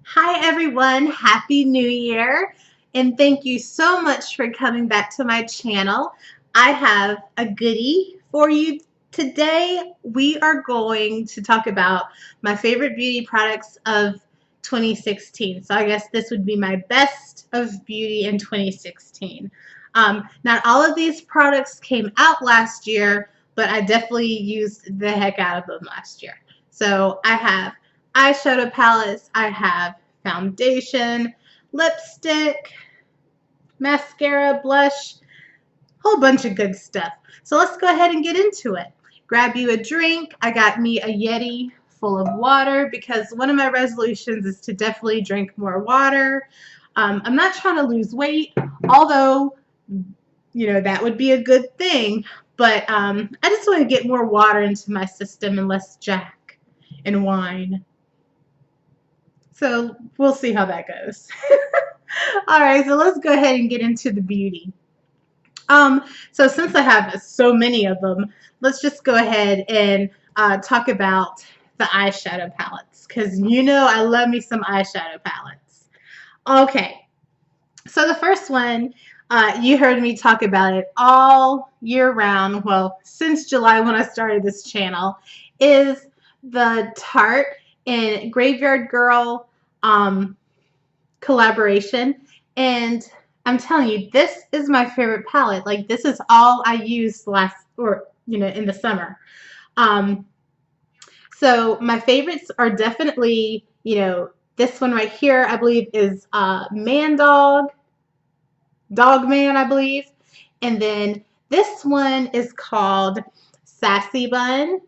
Hi everyone, Happy New Year, and thank you so much for coming back to my channel. I have a goodie for you today. We are going to talk about my favorite beauty products of 2016. So I guess this would be my best of beauty in 2016. Not all of these products came out last year, but I definitely used the heck out of them last year. So I have eyeshadow palettes, I have foundation, lipstick, mascara, blush, whole bunch of good stuff. So let's go ahead and get into it. Grab you a drink. I got me a Yeti full of water because one of my resolutions is to definitely drink more water. I'm not trying to lose weight, although that would be a good thing, but I just want to get more water into my system and less Jack and wine. So we'll see how that goes. All right, so let's go ahead and get into the beauty. So since I have so many of them, let's just go ahead and talk about the eyeshadow palettes, because I love me some eyeshadow palettes. Okay, so the first one, you heard me talk about it all year round, well, since July when I started this channel, is the Tarte and Graveyard Girl collaboration. And I'm telling you, this is my favorite palette. Like, this is all I used in the summer. So my favorites are definitely, this one right here, I believe is Dog Man, I believe. And then this one is called Sassy Bun.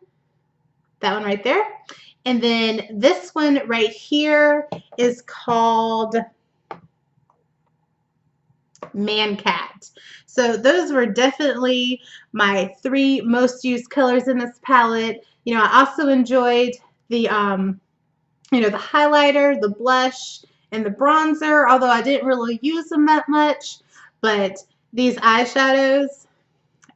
That one right there. And then this one right here is called Man Cat. So those were definitely my three most used colors in this palette. I also enjoyed the the highlighter, the blush, and the bronzer, although I didn't really use them that much. But these eyeshadows,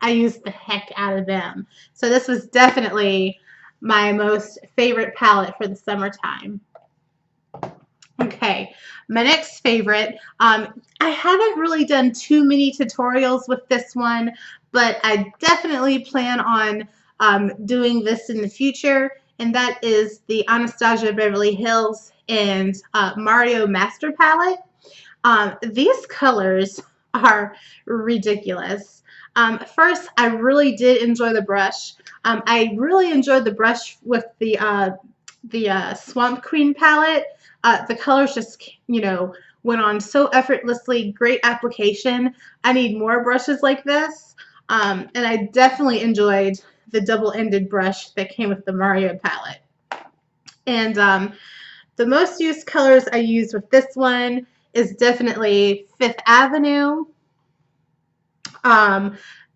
I used the heck out of them. So this was definitely my most favorite palette for the summertime. Okay, my next favorite, I haven't really done too many tutorials with this one, but I definitely plan on doing this in the future, and that is the Anastasia Beverly Hills and Mario Master Palette. These colors are ridiculous. First, I really did enjoy the brush. I really enjoyed the brush with the Swamp Queen palette. The colors just, went on so effortlessly. Great application. I need more brushes like this. And I definitely enjoyed the double-ended brush that came with the Mario palette. And the most used colors I used with this one is definitely Fifth Avenue.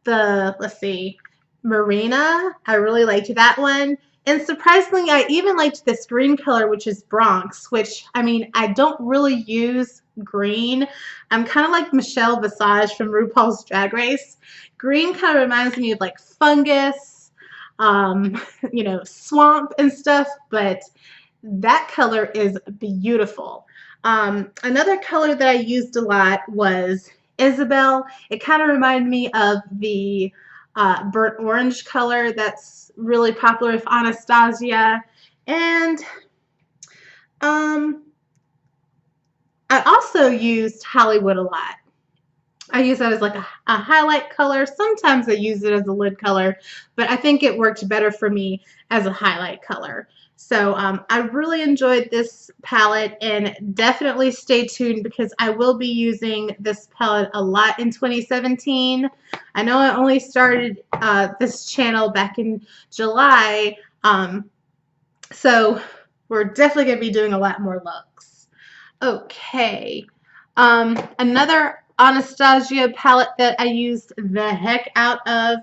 Let's see, Marina. I really liked that one. And surprisingly, I even liked this green color, which is Bronx, which, I don't really use green. I'm kind of like Michelle Visage from RuPaul's Drag Race. Green kind of reminds me of like fungus, swamp and stuff, but that color is beautiful. Another color that I used a lot was Isabel. It kind of reminded me of the burnt orange color that's really popular with Anastasia. And I also used Hollywood a lot. I use that as like a highlight color. Sometimes I use it as a lid color, but I think it worked better for me as a highlight color. So I really enjoyed this palette, and definitely stay tuned because I will be using this palette a lot in 2017. I know I only started this channel back in July, so we're definitely going to be doing a lot more looks. Okay, another Anastasia palette that I used the heck out of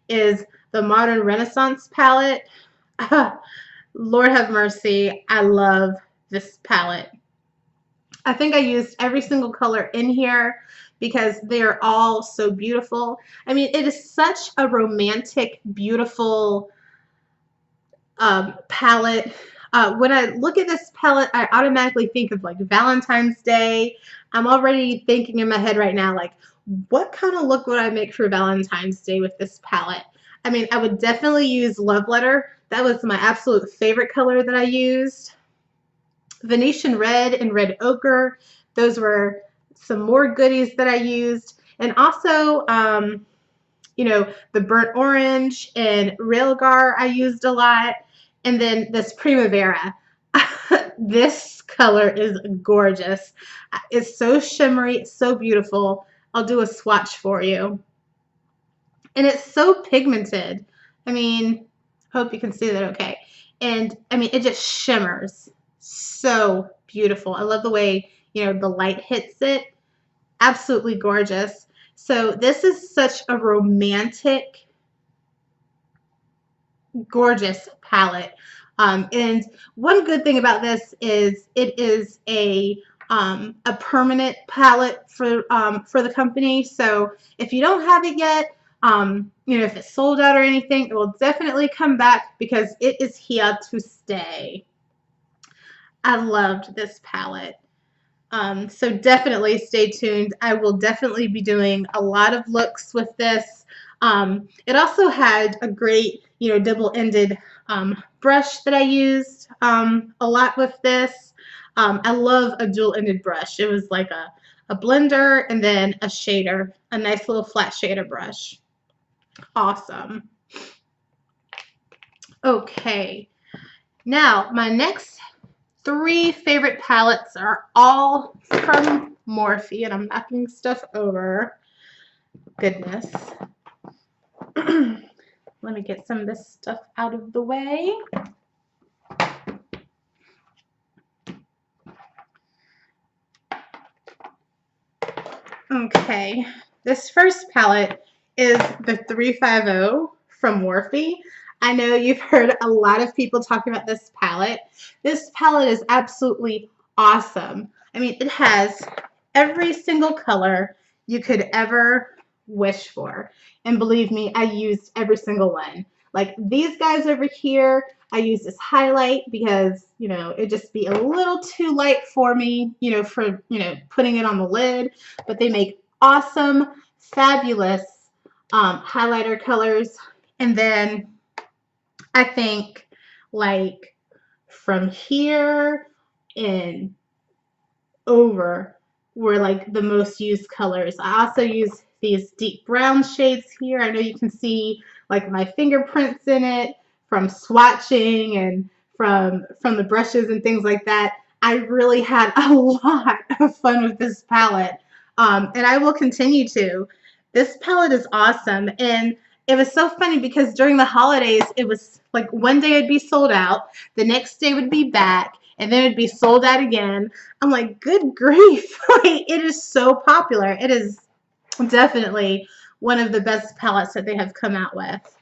is the Modern Renaissance palette. Lord have mercy, I love this palette. I think I used every single color in here because they are all so beautiful. It is such a romantic, beautiful palette. When I look at this palette, I automatically think of like Valentine's Day. I'm already thinking in my head right now, like, what kind of look would I make for Valentine's Day with this palette? I mean, I would definitely use Love Letter. That was my absolute favorite color that I used. Venetian Red and Red Ochre. Those were some more goodies that I used. And also, you know, the Burnt Orange and Railgar I used a lot. And then this Primavera. This color is gorgeous. It's so shimmery, it's so beautiful. I'll do a swatch for you. And it's so pigmented. I mean, hope you can see that okay. And I mean, it just shimmers. So beautiful. I love the way, you know, the light hits it. Absolutely gorgeous. So this is such a romantic, gorgeous palette. And one good thing about this is it is a permanent palette for the company. So if you don't have it yet, you know, if it's sold out or anything, it will definitely come back because it is here to stay. I loved this palette. So definitely stay tuned. I will definitely be doing a lot of looks with this. It also had a great, you know, double-ended brush that I used a lot with this. I love a dual-ended brush. It was like a blender and then a shader, a nice little flat shader brush. Awesome. Okay, now my next 3 favorite palettes are all from Morphe, and I'm knocking stuff over. Goodness. Let me get some of this stuff out of the way. Okay, this first palette is the 350 from Morphe. I know you've heard a lot of people talking about this palette. This palette is absolutely awesome. I mean, it has every single color you could ever wish for. And believe me, I used every single one. Like these guys over here, I use this highlight because, you know, it'd just be a little too light for me, you know, for, you know, putting it on the lid. But they make awesome, fabulous highlighter colors. And then I think like from here and over were like the most used colors. I also use these deep brown shades here. I know you can see like my fingerprints in it from swatching and from the brushes and things like that. I really had a lot of fun with this palette, and I will continue to. This palette is awesome, and it was so funny because during the holidays, it was like one day it'd be sold out, the next day would be back, and then it'd be sold out again. I'm like, good grief. Like, it is so popular. It is definitely one of the best palettes that they have come out with.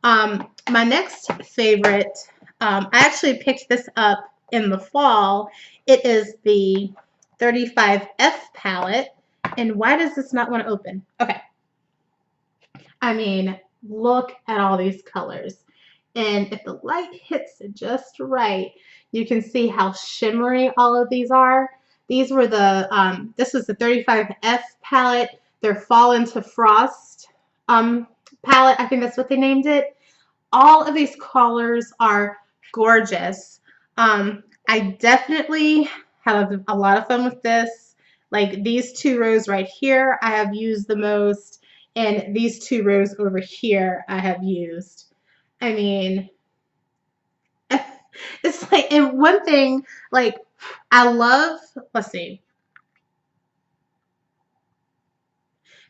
My next favorite, I actually picked this up in the fall. It is the 35F palette. And why does this not want to open? Okay. I mean, look at all these colors. And if the light hits it just right, you can see how shimmery all of these are. These were the, this was the 35F palette, their Fall into Frost palette. I think that's what they named it. All of these colors are gorgeous. I definitely have a lot of fun with this. Like these 2 rows right here, I have used the most. And these 2 rows over here I have used. I mean, it's like, and one thing, like, I love, let's see.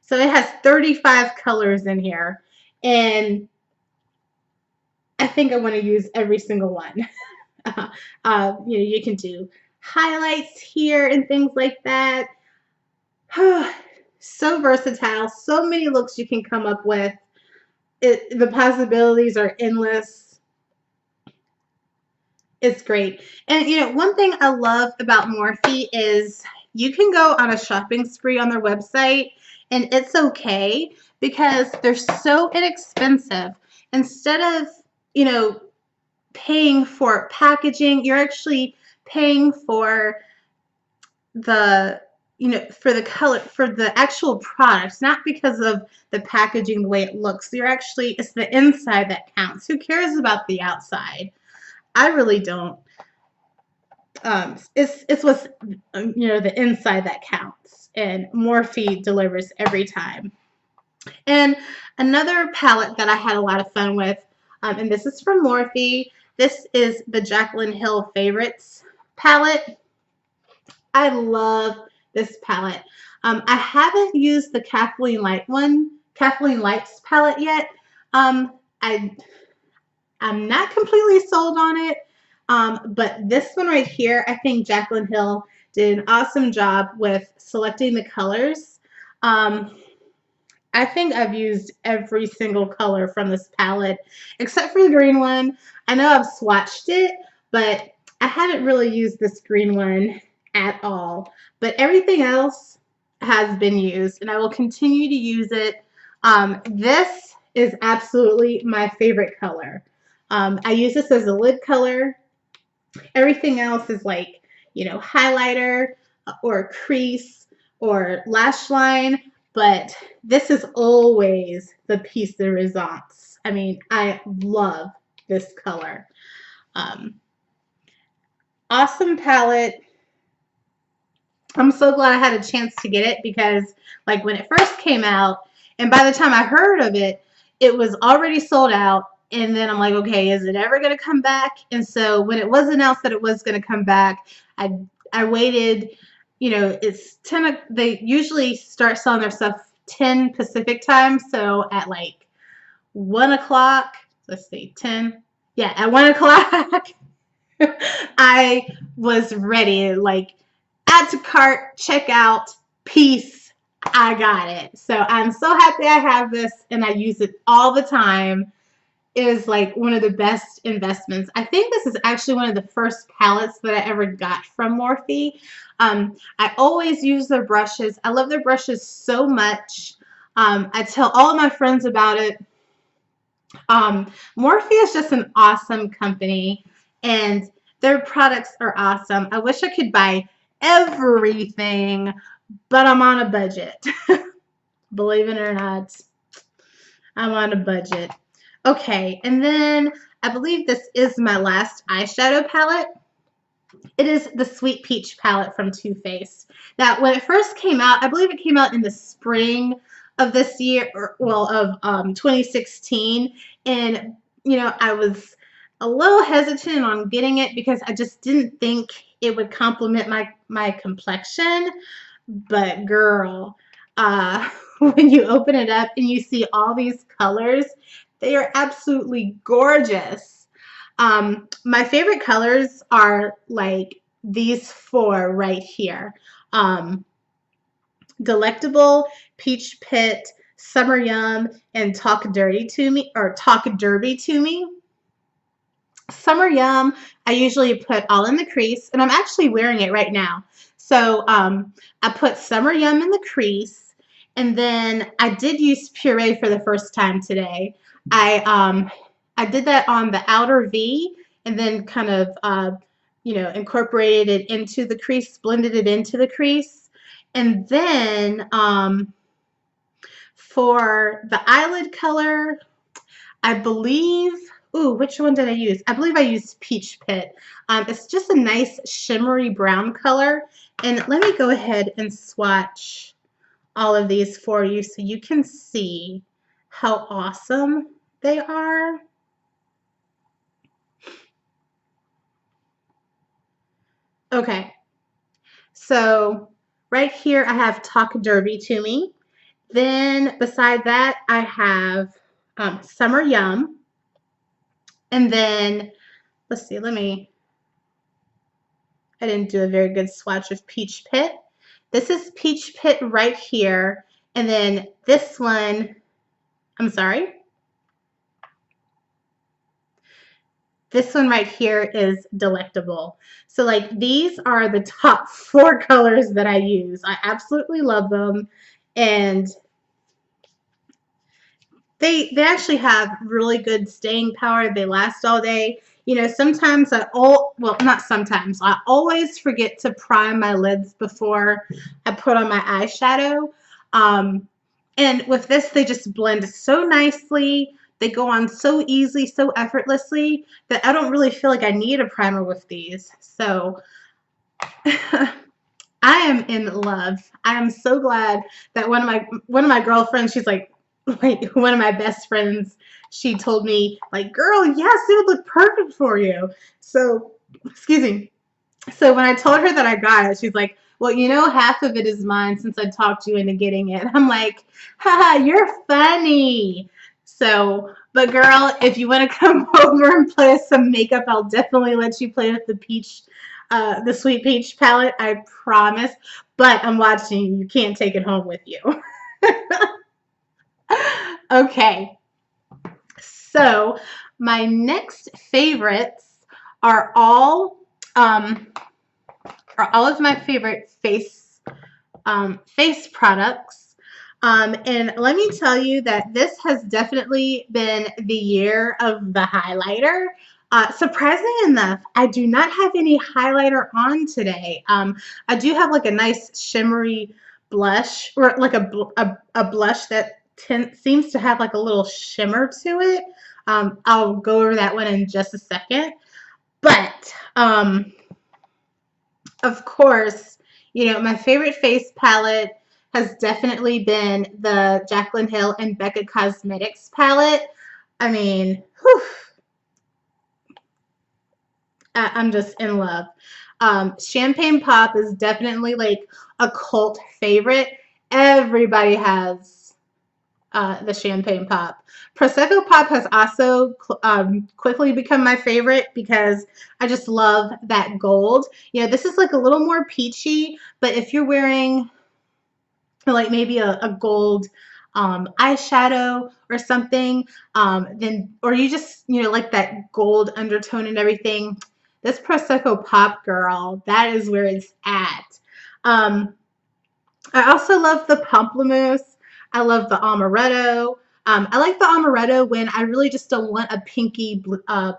So it has 35 colors in here. And I think I want to use every single one. You know, you can do highlights here and things like that. So versatile, so many looks you can come up with. The possibilities are endless. It's great. And you know, one thing I love about Morphe is you can go on a shopping spree on their website and it's okay because they're so inexpensive. Instead of, you know, paying for packaging. You're actually paying for the, you know, for the color, for the actual products, not because of the packaging, the way it looks. You're actually, it's the inside that counts. Who cares about the outside? I really don't. It's what's, you know, the inside that counts, and Morphe delivers every time. And another palette that I had a lot of fun with, and this is from Morphe. This is the Jaclyn Hill Favorites palette. I love this palette. I haven't used the Kathleen Lights palette yet. I'm not completely sold on it, but this one right here, I think Jaclyn Hill did an awesome job with selecting the colors. I think I've used every single color from this palette, except for the green one. I know I've swatched it, but I haven't really used this green one at all. But everything else has been used, and I will continue to use it. This is absolutely my favorite color. I use this as a lid color. Everything else is like, you know, highlighter or crease or lash line, but this is always the piece de resistance. I mean, I love this color. Awesome palette. I'm so glad I had a chance to get it, because like when it first came out, and by the time I heard of it, it was already sold out. And then I'm like, okay, is it ever going to come back? And so when it was announced that it was going to come back, I waited. You know, it's 10. They usually start selling their stuff 10 Pacific time. So at like 1 o'clock, let's see, 10. Yeah, at 1 o'clock, I was ready. Like, add to cart, check out, peace. I got it. So I'm so happy I have this, and I use it all the time. It is like one of the best investments. I think this is actually one of the first palettes that I ever got from Morphe. I always use their brushes. I love their brushes so much. I tell all of my friends about it. Morphe is just an awesome company, and their products are awesome. I wish I could buy everything, but I'm on a budget. Believe it or not, I'm on a budget. Okay, and then I believe this is my last eyeshadow palette. It is the Sweet Peach palette from Too Faced. Now, when it first came out, I believe it came out in the spring of this year, or well, of 2016, and you know, I was a little hesitant on getting it because I just didn't think it would complement my complexion. But girl, when you open it up and you see all these colors, they are absolutely gorgeous. My favorite colors are like these four right here. Delectable, Peach Pit, Summer Yum, and Talk Dirty to Me, or Talk Derby to Me. Summer Yum, I usually put all in the crease, and I'm actually wearing it right now. So I put Summer Yum in the crease, and then I did use Puree for the first time today. I did that on the outer V, and then kind of you know, incorporated it into the crease, blended it into the crease, and then for the eyelid color, I believe, ooh, which one did I use? I believe I used Peach Pit. It's just a nice shimmery brown color. And let me go ahead and swatch all of these for you so you can see how awesome they are. Okay, so right here I have Talk Derby to Me. Then beside that I have Summer Yum. And then, let's see, I didn't do a very good swatch of Peach Pit. This is Peach Pit right here. And then this one, I'm sorry. This one right here is Delectable. So like these are the top 4 colors that I use. I absolutely love them. And they actually have really good staying power. They last all day. You know, sometimes well, not sometimes, I always forget to prime my lids before I put on my eyeshadow. And with this, they just blend so nicely. They go on so easy, so effortlessly that I don't really feel like I need a primer with these. So I am in love. I am so glad that one of my girlfriends, she's like one of my best friends, she told me, like, girl, yes, it would look perfect for you. So, excuse me. So when I told her that I got it, she's like, well, you know, half of it is mine since I talked you into getting it. I'm like, haha, you're funny. So, but girl, if you want to come over and play with some makeup, I'll definitely let you play with the peach, the Sweet Peach palette, I promise. But I'm watching you. You can't take it home with you. Okay. So my next favorites are all of my favorite face products. And let me tell you that this has definitely been the year of the highlighter. Surprisingly enough, I do not have any highlighter on today. I do have like a nice shimmery blush, or like a blush that seems to have like a little shimmer to it. I'll go over that one in just a second. But of course, you know, my favorite face palette has definitely been the Jaclyn Hill and Becca Cosmetics palette. I mean, whew, I'm just in love. Champagne Pop is definitely like a cult favorite. Everybody has the Champagne Pop. Prosecco Pop has also quickly become my favorite because I just love that gold. You know, this is like a little more peachy, but if you're wearing like maybe a gold eyeshadow or something, then, or you just, you know, like that gold undertone and everything, this Prosecco Pop, girl, that is where it's at. I also love the Pamplemousse. I love the Amaretto. I like the Amaretto when I really just don't want a pinky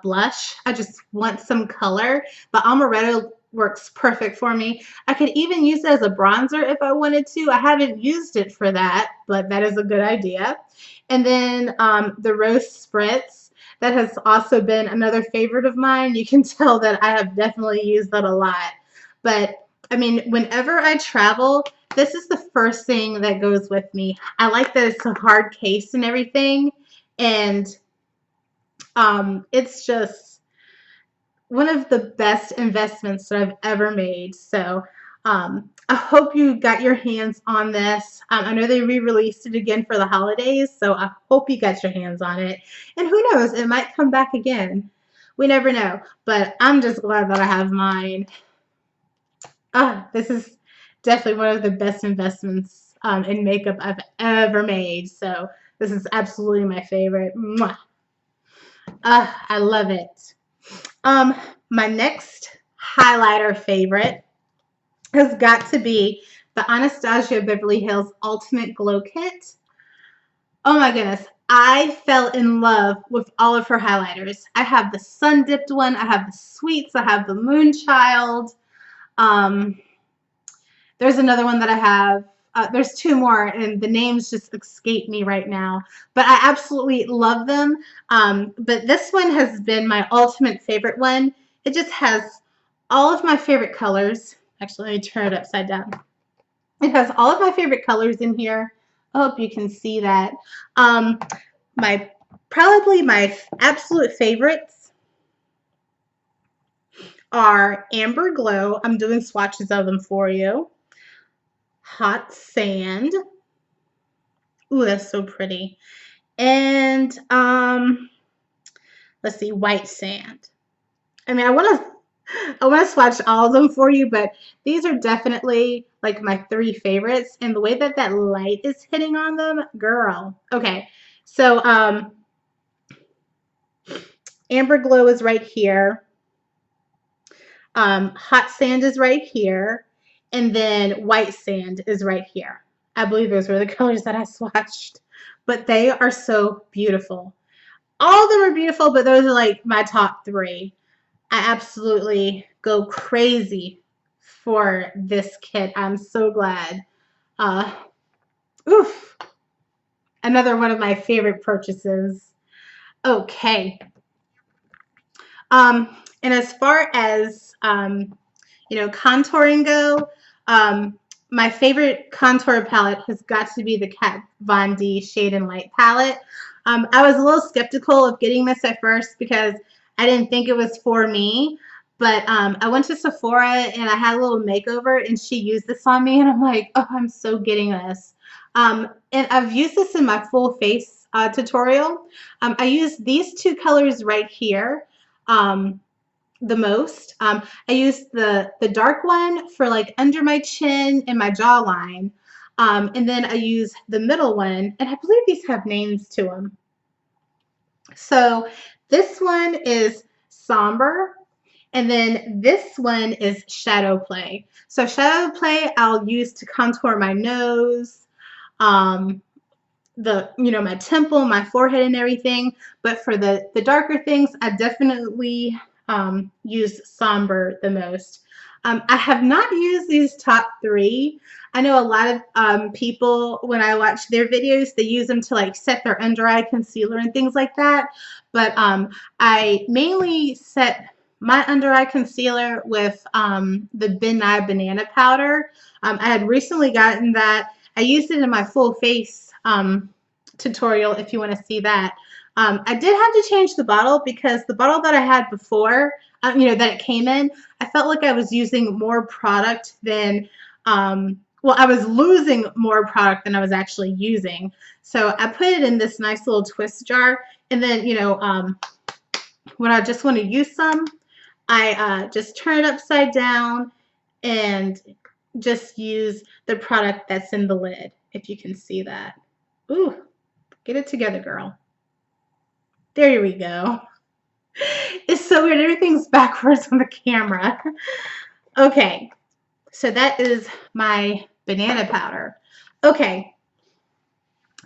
blush. I just want some color. But Amaretto works perfect for me. I could even use it as a bronzer if I wanted to. I haven't used it for that, but that is a good idea. And then the Rose Spritz. That has also been another favorite of mine. You can tell that I have definitely used that a lot. But I mean, whenever I travel, this is the first thing that goes with me. I like that it's a hard case and everything, and it's just one of the best investments that I've ever made. So I hope you got your hands on this. I know they re-released it again for the holidays, so I hope you got your hands on it. And who knows, it might come back again. We never know, but I'm just glad that I have mine. This is definitely one of the best investments in makeup I've ever made. So this is absolutely my favorite. Mwah. I love it. My next highlighter favorite has got to be the Anastasia Beverly Hills Ultimate Glow Kit. Oh my goodness. I fell in love with all of her highlighters. I have the Sun Dipped one. I have the Sweets. I have the Moonchild. There's another one that I have. There's two more, and the names just escape me right now. But I absolutely love them. But this one has been my ultimate favorite one. It just has all of my favorite colors. Actually, let me turn it upside down. It has all of my favorite colors in here. I hope you can see that. Probably my absolute favorites are Amber Glow. I'm doing swatches of them for you. Hot Sand. Ooh, that's so pretty. And let's see, White Sand. I mean, I want to swatch all of them for you, but these are definitely like my three favorites. And the way that that light is hitting on them, girl. Okay, so Amber Glow is right here. Hot Sand is right here. And then White Sand is right here. I believe those were the colors that I swatched. But they are so beautiful. All of them are beautiful, but those are like my top three. I absolutely go crazy for this kit. I'm so glad. Uh, oof, another one of my favorite purchases. Okay. And as far as contouring go, my favorite contour palette has got to be the Kat Von D Shade and Light palette. I was a little skeptical of getting this at first because I didn't think it was for me. But I went to Sephora and I had a little makeover and she used this on me and I'm like, oh, I'm so getting this. And I've used this in my full face tutorial. I used these two colors right here. The most. I used the dark one for like under my chin and my jawline. And then I use the middle one, and I believe these have names to them. So this one is somber, and then this one is shadow play. So shadow play I'll use to contour my nose, my temple, my forehead, and everything. But for the darker things, I definitely use somber the most. I have not used these top three. I know a lot of people, when I watch their videos, they use them to like set their under eye concealer and things like that. But I mainly set my under eye concealer with the Ben Nye banana powder. I had recently gotten that. I used it in my full face tutorial if you want to see that. I did have to change the bottle because the bottle that I had before, that it came in, I felt like I was using more product than, I was losing more product than I was actually using. So I put it in this nice little twist jar, and then, when I just want to use some, I just turn it upside down and just use the product that's in the lid, if you can see that. Ooh, get it together, girl. There we go. It's so weird. Everything's backwards on the camera. Okay, so that is my banana powder. Okay,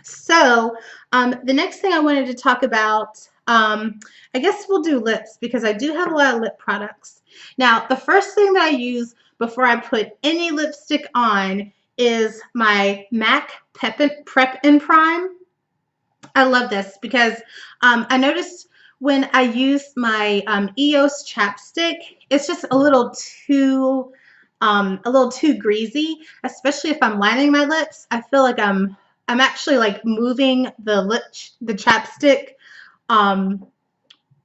so the next thing I wanted to talk about, I guess we'll do lips because I do have a lot of lip products. Now, the first thing that I use before I put any lipstick on is my MAC Prep and Prime. I love this because I noticed when I use my EOS chapstick, it's just a little too greasy, especially if I'm lining my lips. I feel like I'm actually like moving the chapstick, and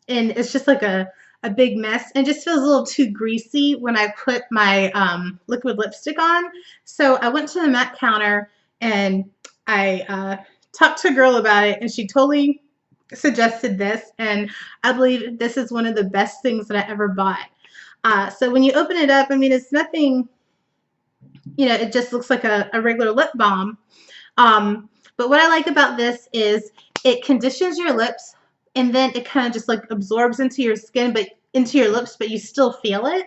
it's just like a big mess and just feels a little too greasy when I put my liquid lipstick on. So I went to the MAC counter and I talked to a girl about it, and she totally suggested this, and I believe this is one of the best things that I ever bought. So when you open it up, I mean, it's nothing, it just looks like a regular lip balm. But what I like about this is it conditions your lips, and then it kind of just like absorbs into your skin, but into your lips, but you still feel it.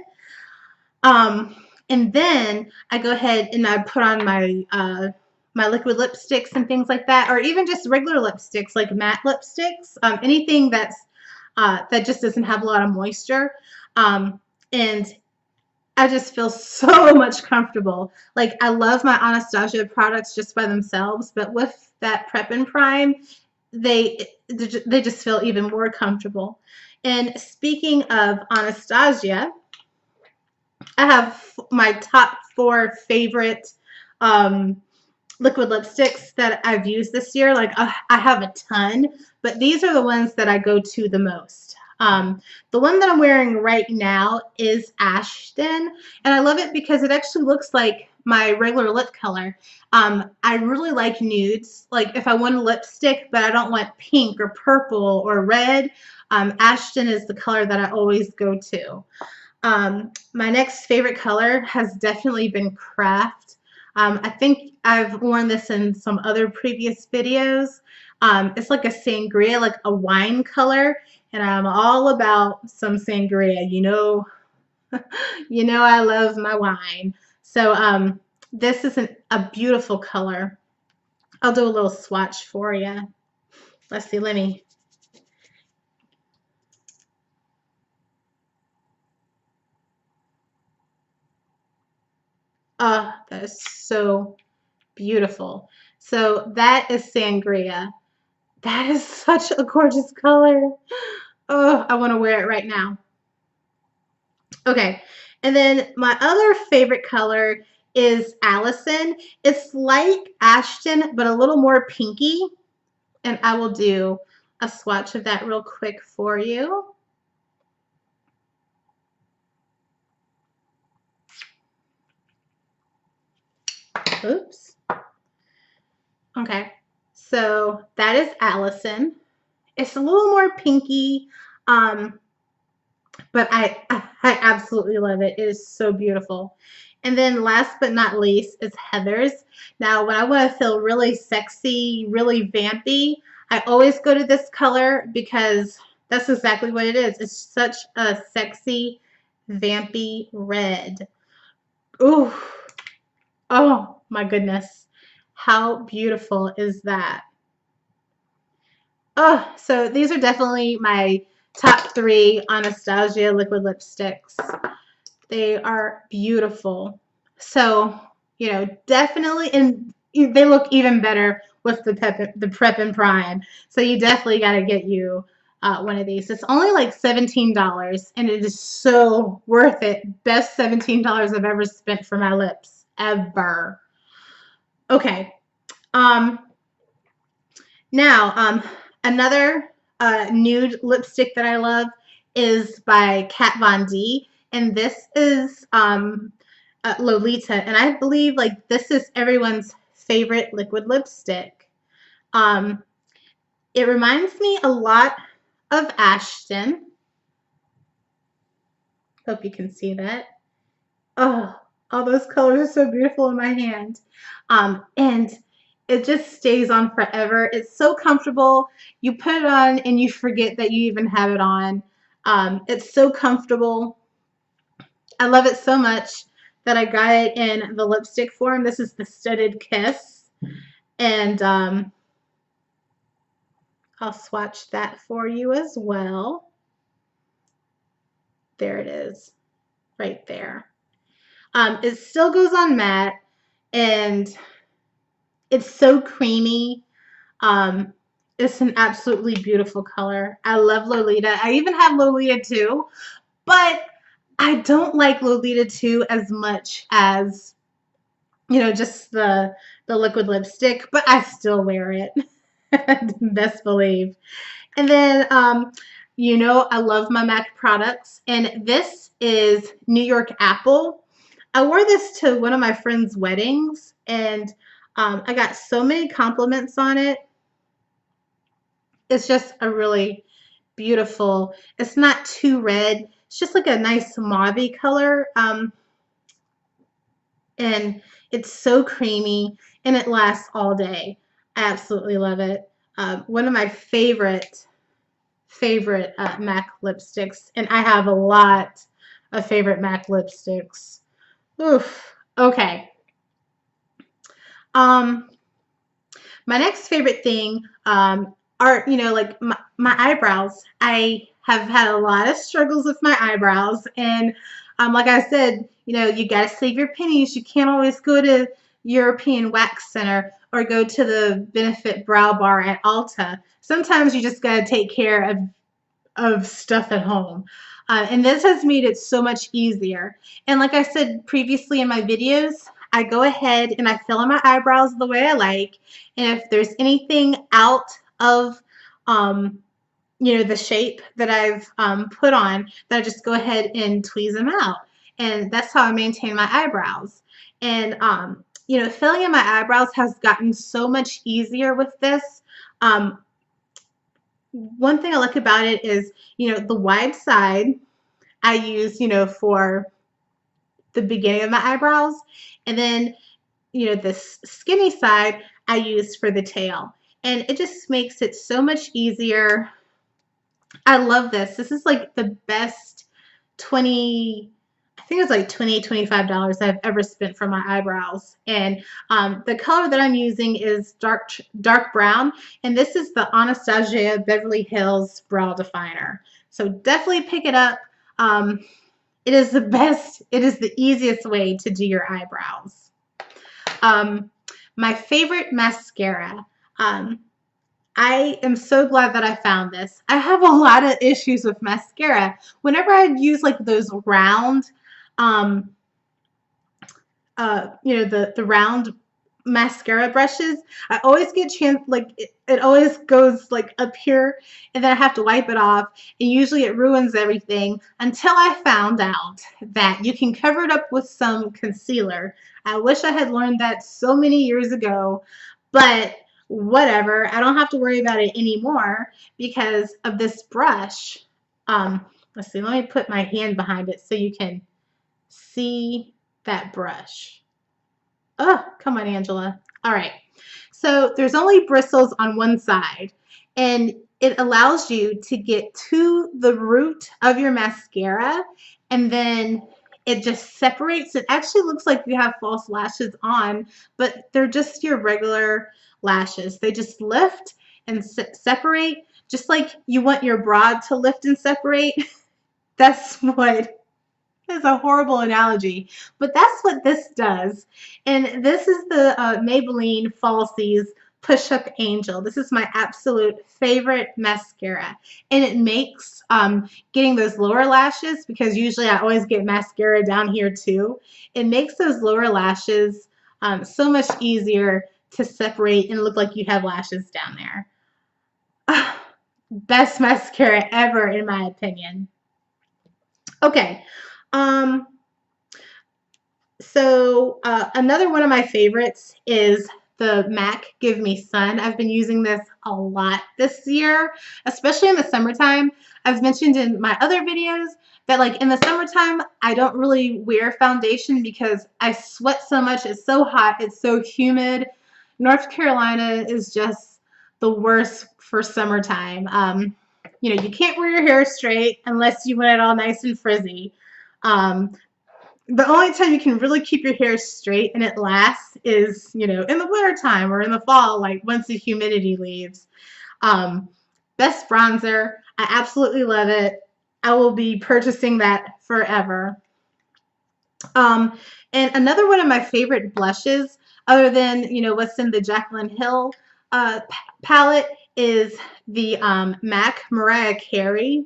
And then I go ahead and I put on my my liquid lipsticks and things like that, or even just regular lipsticks like matte lipsticks, anything that's that just doesn't have a lot of moisture. And I just feel so much comfortable. Like, I love my Anastasia products just by themselves, but with that Prep and Prime, they just feel even more comfortable. And speaking of Anastasia, I have my top 4 favorite liquid lipsticks that I've used this year. Like, I have a ton, but these are the ones that I go to the most. The one that I'm wearing right now is Ashton, and I love it because it actually looks like my regular lip color. I really like nudes. Like, if I want a lipstick, but I don't want pink or purple or red, Ashton is the color that I always go to. My next favorite color has definitely been Craft. I think I've worn this in some other previous videos. It's like a sangria, like a wine color, and I'm all about some sangria. I love my wine. So this is a beautiful color. I'll do a little swatch for you. Let's see, let me That is so beautiful. So that is Sangria. That is such a gorgeous color. Oh, I want to wear it right now. Okay, and then my other favorite color is Allison. It's like Ashton, but a little more pinky. And I will do a swatch of that real quick for you. Oops. Okay, so that is Allison. It's a little more pinky, but I absolutely love it. It is so beautiful. And then last but not least is Heather's. Now, when I want to feel really sexy, really vampy, I always go to this color because that's exactly what it is. It's such a sexy, vampy red. Ooh, oh my goodness. How beautiful is that? Oh, so these are definitely my top 3 Anastasia liquid lipsticks. They are beautiful. So, you know, definitely, and they look even better with the Prep and Prime. So you definitely got to get you one of these. It's only like $17, and it is so worth it. Best $17 I've ever spent for my lips, ever. Okay. Um, Now, another nude lipstick that I love is by Kat Von D, and this is Lolita, and I believe like this is everyone's favorite liquid lipstick. Um, it reminds me a lot of Ashton. Hope you can see that. Oh, all those colors are so beautiful in my hand. And it just stays on forever. It's so comfortable. You put it on and you forget that you even have it on. It's so comfortable. I love it so much that I got it in the lipstick form. This is the Studded Kiss. And I'll swatch that for you as well. There it is, right there. It still goes on matte, and it's so creamy. Um, it's an absolutely beautiful color. I love Lolita. I even have Lolita 2, but I don't like Lolita 2 as much as, you know, just the liquid lipstick, but I still wear it. Best believe. And then, you know, I love my MAC products, and this is New York Apple. I wore this to one of my friend's weddings, and I got so many compliments on it. It's just a really beautiful, it's not too red. It's just like a nice mauve color. And it's so creamy and it lasts all day. I absolutely love it. One of my favorite MAC lipsticks, and I have a lot of favorite MAC lipsticks. Oof. Okay. Um, my next favorite thing are, you know, like my eyebrows. I have had a lot of struggles with my eyebrows, and like I said, you know, you got to save your pennies. You can't always go to European Wax Center or go to the Benefit Brow Bar at Ulta. Sometimes you just got to take care of stuff at home. And this has made it so much easier. And like I said previously in my videos, I go ahead and I fill in my eyebrows the way I like. And if there's anything out of, you know, the shape that I've put on, then I just go ahead and tweeze them out. And that's how I maintain my eyebrows. And, you know, filling in my eyebrows has gotten so much easier with this. One thing I like about it is, you know, the wide side I use, you know, for the beginning of my eyebrows. And then, you know, this skinny side I use for the tail. And it just makes it so much easier. I love this. This is like the best 20, I think it's like $20, $25 I've ever spent for my eyebrows. And the color that I'm using is dark brown. And this is the Anastasia Beverly Hills Brow Definer. So definitely pick it up. It is the best, it is the easiest way to do your eyebrows. My favorite mascara. I am so glad that I found this. I have a lot of issues with mascara. Whenever I use like those round, um, the round mascara brushes, I always get chance like it always goes like up here, and then I have to wipe it off, and usually it ruins everything until I found out that you can cover it up with some concealer. I wish I had learned that so many years ago, but whatever. I don't have to worry about it anymore because of this brush. Let's see, let me put my hand behind it so you can see that brush. Oh, come on, Angela. All right. So there's only bristles on one side, and it allows you to get to the root of your mascara, and then it just separates. It actually looks like you have false lashes on, but they're just your regular lashes. They just lift and separate, just like you want your bra to lift and separate. That's what is a horrible analogy, but that's what this does. And this is the Maybelline Falsies Push Up Angel. This is my absolute favorite mascara. And it makes getting those lower lashes, because usually I always get mascara down here too, it makes those lower lashes so much easier to separate and look like you have lashes down there. Best mascara ever, in my opinion. Okay. Another one of my favorites is the MAC Give Me Sun. I've been using this a lot this year, especially in the summertime. I've mentioned in my other videos that like in the summertime, I don't really wear foundation because I sweat so much. It's so hot. It's so humid. North Carolina is just the worst for summertime. You can't wear your hair straight unless you want it all nice and frizzy. The only time you can really keep your hair straight and it lasts is, in the wintertime or in the fall, like once the humidity leaves. Best bronzer. I absolutely love it. I will be purchasing that forever. And another one of my favorite blushes, other than, what's in the Jaclyn Hill palette, is the MAC Mariah Carey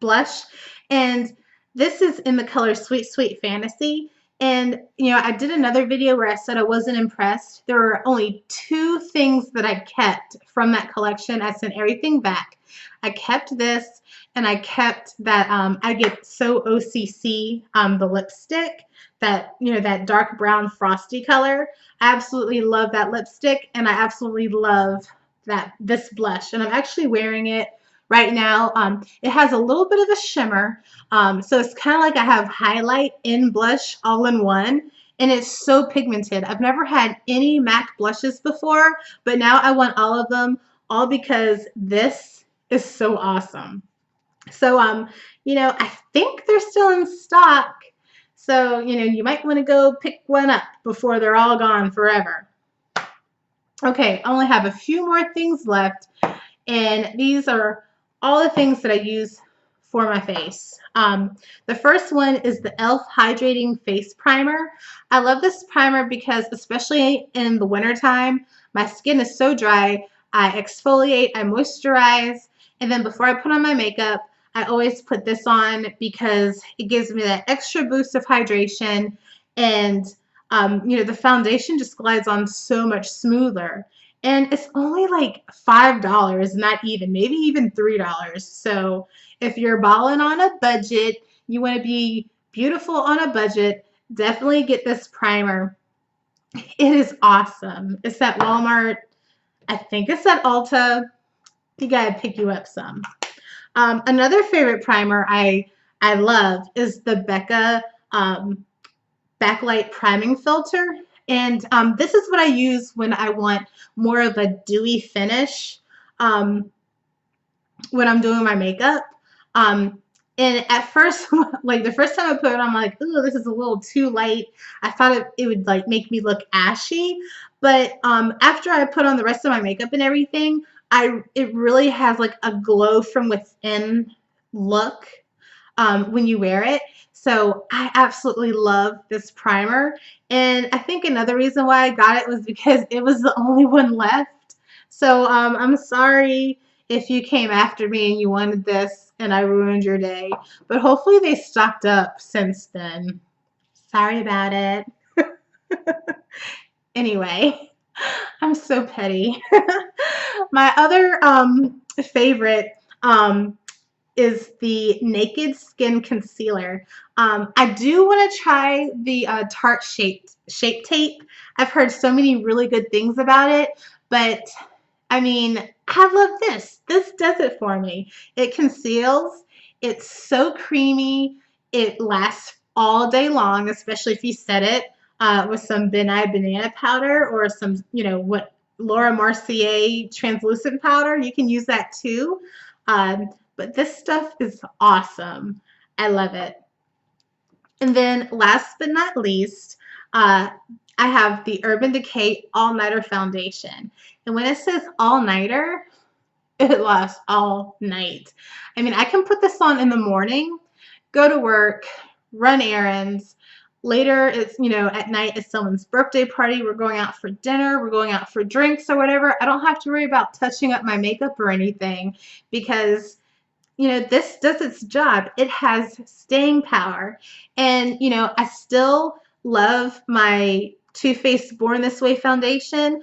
blush. And this is in the color Sweet Sweet Fantasy. And, I did another video where I said I wasn't impressed. There were only 2 things that I kept from that collection. I sent everything back. I kept this, and I kept that I Get So OCC, the lipstick, that, that dark brown frosty color. I absolutely love that lipstick, and I absolutely love this blush. And I'm actually wearing it right now. It has a little bit of a shimmer, so it's kind of like I have highlight and blush all in one, and it's so pigmented. I've never had any MAC blushes before, but now I want all of them, all because this is so awesome. So, I think they're still in stock, so, you might want to go pick one up before they're all gone forever. Okay, I only have a few more things left, and these are all the things that I use for my face. The first one is the e.l.f. Hydrating Face Primer. I love this primer because, especially in the wintertime, my skin is so dry. I exfoliate, I moisturize, and then before I put on my makeup, I always put this on because it gives me that extra boost of hydration, and the foundation just glides on so much smoother. And it's only like $5, not even, maybe even $3. So if you're balling on a budget, you want to be beautiful on a budget, definitely get this primer. It is awesome. It's at Walmart. I think it's at Ulta. You gotta pick you up some. Another favorite primer I love is the Becca Backlight Priming Filter. And this is what I use when I want more of a dewy finish when I'm doing my makeup. And at first, like the first time I put it on, I'm like, ooh, this is a little too light. I thought it would like make me look ashy. But after I put on the rest of my makeup and everything, it really has like a glow from within look. when you wear it. So I absolutely love this primer. And I think another reason why I got it was because it was the only one left. So I'm sorry if you came after me and you wanted this and I ruined your day. But hopefully they stocked up since then. Sorry about it. Anyway, I'm so petty. My other favorite is the Naked Skin Concealer. I do want to try the Tarte Shape Tape. I've heard so many really good things about it, but I mean, I love this. This does it for me. It conceals. It's so creamy. It lasts all day long, especially if you set it with some Ben Nye banana powder or some, what Laura Mercier translucent powder. You can use that too. But this stuff is awesome. I love it. And then last but not least, I have the Urban Decay All Nighter Foundation. And when it says all nighter, it lasts all night. I mean, I can put this on in the morning, go to work, run errands. Later, it's, at night, it's someone's birthday party. We're going out for dinner. We're going out for drinks or whatever. I don't have to worry about touching up my makeup or anything because this does its job. It has staying power. And, I still love my Too Faced Born This Way foundation.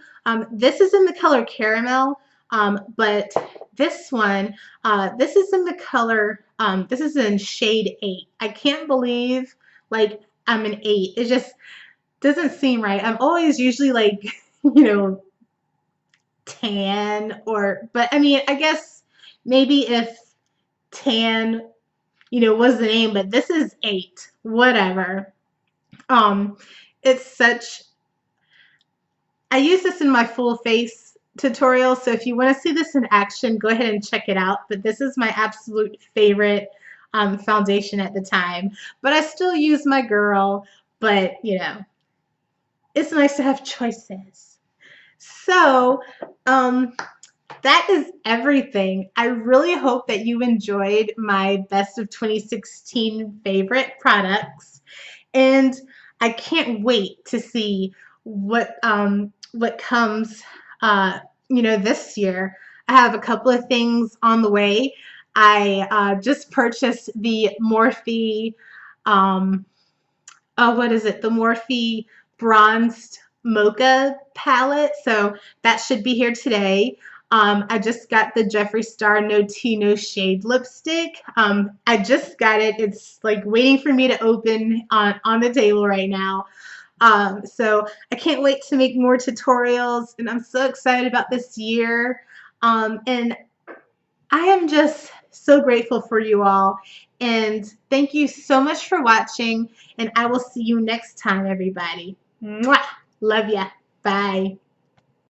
This is in the color Caramel, but this one, this is in the color, this is in shade 8. I can't believe, like, I'm an 8. It just doesn't seem right. I'm always usually, like, tan but I mean, I guess maybe if tan, was the name, but this is 8, whatever. It's such, I use this in my full face tutorial, so if you want to see this in action, go ahead and check it out, but this is my absolute favorite foundation at the time, but I still use my girl, but it's nice to have choices. So, that is everything. I really hope that you enjoyed my best of 2016 favorite products, and I can't wait to see what comes this year. I have a couple of things on the way. I just purchased the Morphe what is it? The Morphe Bronzed Mocha palette. So that should be here today. I just got the Jeffree Star No Tea No Shade lipstick. I just got it. It's like waiting for me to open on the table right now. So I can't wait to make more tutorials, and I'm so excited about this year. And I am just so grateful for you all. And thank you so much for watching. And I will see you next time, everybody. Mwah! Love ya. Bye.